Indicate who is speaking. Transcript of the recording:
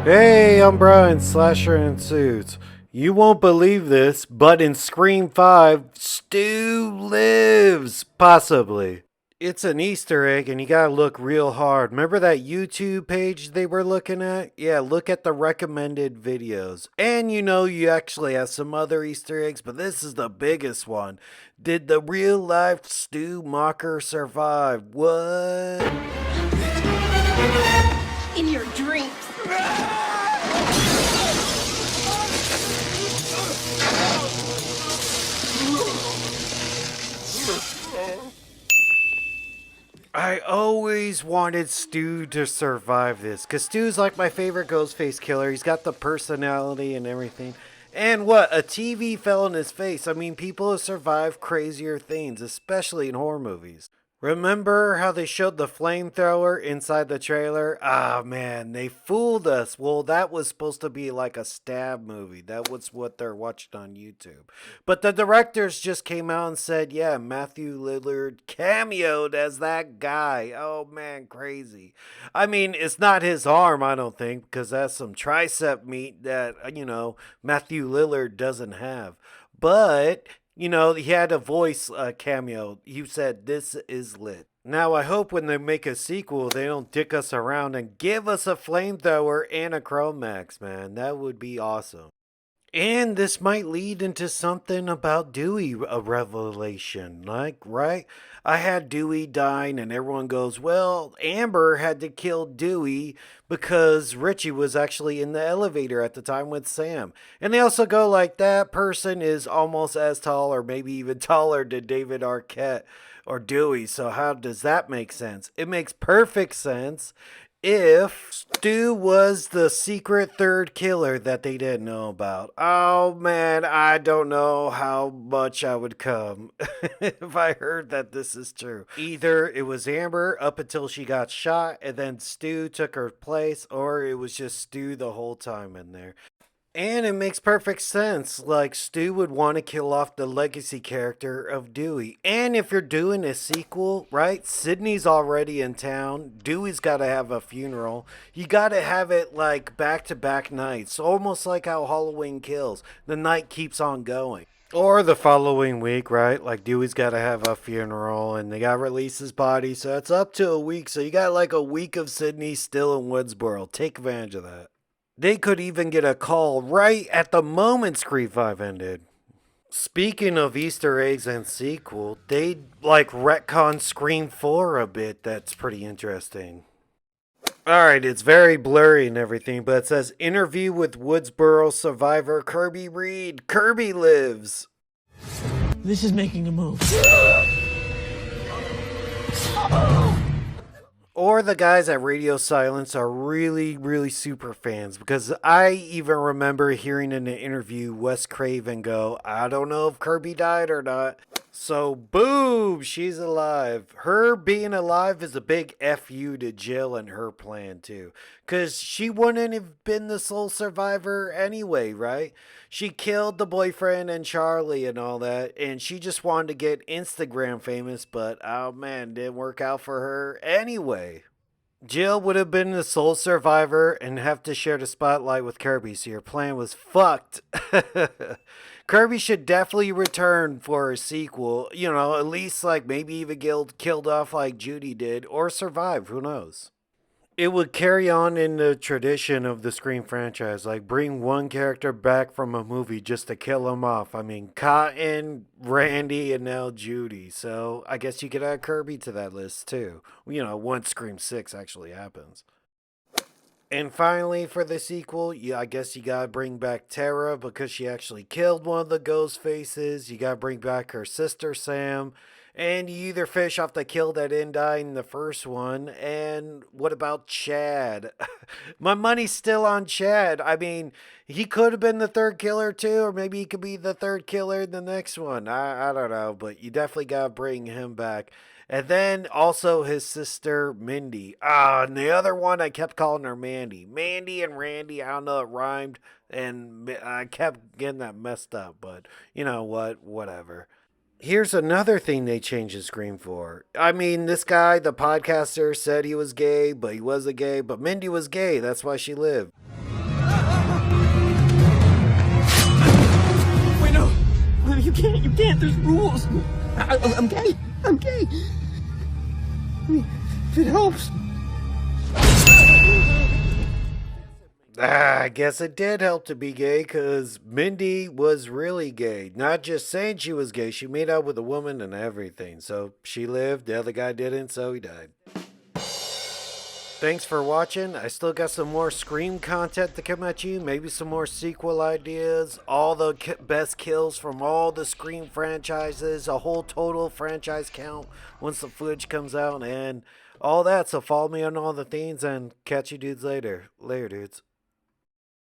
Speaker 1: Hey, I'm Brian, Slasher in Suits. You won't believe this, but in Scream 5, Stu lives! Possibly. It's an Easter egg and you gotta look real hard. Remember that YouTube page they were looking at? Yeah, look at the recommended videos. And you actually have some other Easter eggs, but this is the biggest one. Did the real life Stu Macher survive? What?
Speaker 2: In your dreams.
Speaker 1: I always wanted Stu to survive this, because Stu's like my favorite Ghostface killer. He's got the personality and everything. And what? A TV fell in his face. I mean, people have survived crazier things, especially in horror movies. Remember how they showed the flamethrower inside the trailer? Ah, man, they fooled us. Well, that was supposed to be like a stab movie. That was what they're watching on YouTube. But the directors just came out and said, yeah, Matthew Lillard cameoed as that guy. Oh, man, crazy. I mean, it's not his arm, I don't think, because that's some tricep meat that, Matthew Lillard doesn't have. But he had a voice cameo. He said, "This is lit." Now, I hope when they make a sequel, they don't dick us around and give us a flamethrower and a Chromax, man. That would be awesome. And this might lead into something about Dewey, a revelation. Like, right? I had Dewey dying, and everyone goes, well, Amber had to kill Dewey because Richie was actually in the elevator at the time with Sam. And they also go, like, that person is almost as tall or maybe even taller than David Arquette or Dewey. So, how does that make sense? It makes perfect sense if Stu was the secret third killer that they didn't know about. Oh man, I don't know how much I would come if I heard that this is true. Either it was Amber up until she got shot and then Stu took her place, or it was just Stu the whole time in there. And it makes perfect sense. Like, Stu would want to kill off the legacy character of Dewey. And if you're doing a sequel, right? Sydney's already in town. Dewey's got to have a funeral. You got to have it like back-to-back nights. Almost like how Halloween Kills. The night keeps on going. Or the following week, right? Like, Dewey's got to have a funeral and they got to release his body. So it's up to a week. So you got like a week of Sydney still in Woodsboro. Take advantage of that. They could even get a call right at the moment Scream 5 ended. Speaking of Easter eggs and sequel, they like retcon Scream 4 a bit. That's pretty interesting. Alright, it's very blurry and everything, but it says interview with Woodsboro survivor Kirby Reed. Kirby lives.
Speaker 3: This is making a move.
Speaker 1: Or the guys at Radio Silence are really, really super fans, because I even remember hearing in an interview Wes Craven go, I don't know if Kirby died or not. So boom, she's alive. Her being alive is a big FU to Jill and her plan too. Because she wouldn't have been the sole survivor anyway, right? She killed the boyfriend and Charlie and all that. And she just wanted to get Instagram famous. But oh man, didn't work out for her anyway. Jill would have been the sole survivor and have to share the spotlight with Kirby. So your plan was fucked. Kirby should definitely return for a sequel. At least like maybe even killed off like Judy did, or survive. Who knows? It would carry on in the tradition of the Scream franchise, like bring one character back from a movie just to kill him off. I mean, Cotton, Randy, and now Judy. So I guess you could add Kirby to that list too. Once Scream 6 actually happens. And finally, for the sequel, I guess you gotta bring back Tara because she actually killed one of the ghost faces. You gotta bring back her sister Sam. And you either finish off the kill that didn't die in the first one. And what about Chad? My money's still on Chad. I mean, he could have been the third killer too, or maybe he could be the third killer in the next one. I don't know, but you definitely gotta bring him back. And then also his sister, Mindy. And the other one, I kept calling her Mandy. Mandy and Randy, I don't know, it rhymed. And I kept getting that messed up. But you know what? Whatever. Here's another thing they changed the Scream for. I mean, this guy, the podcaster, said he was gay, but he wasn't gay. But Mindy was gay. That's why she lived.
Speaker 3: You can't. There's rules.
Speaker 2: I'm gay. I'm gay. I mean, if it helps.
Speaker 1: I guess it did help to be gay, because Mindy was really gay. Not just saying she was gay, she made out with a woman and everything. So she lived, the other guy didn't, so he died. Thanks for watching. I still got some more Scream content to come at you. Maybe some more sequel ideas. All the best kills from all the Scream franchises. A whole total franchise count once the footage comes out. And all that. So follow me on all the things and catch you dudes later. Later, dudes.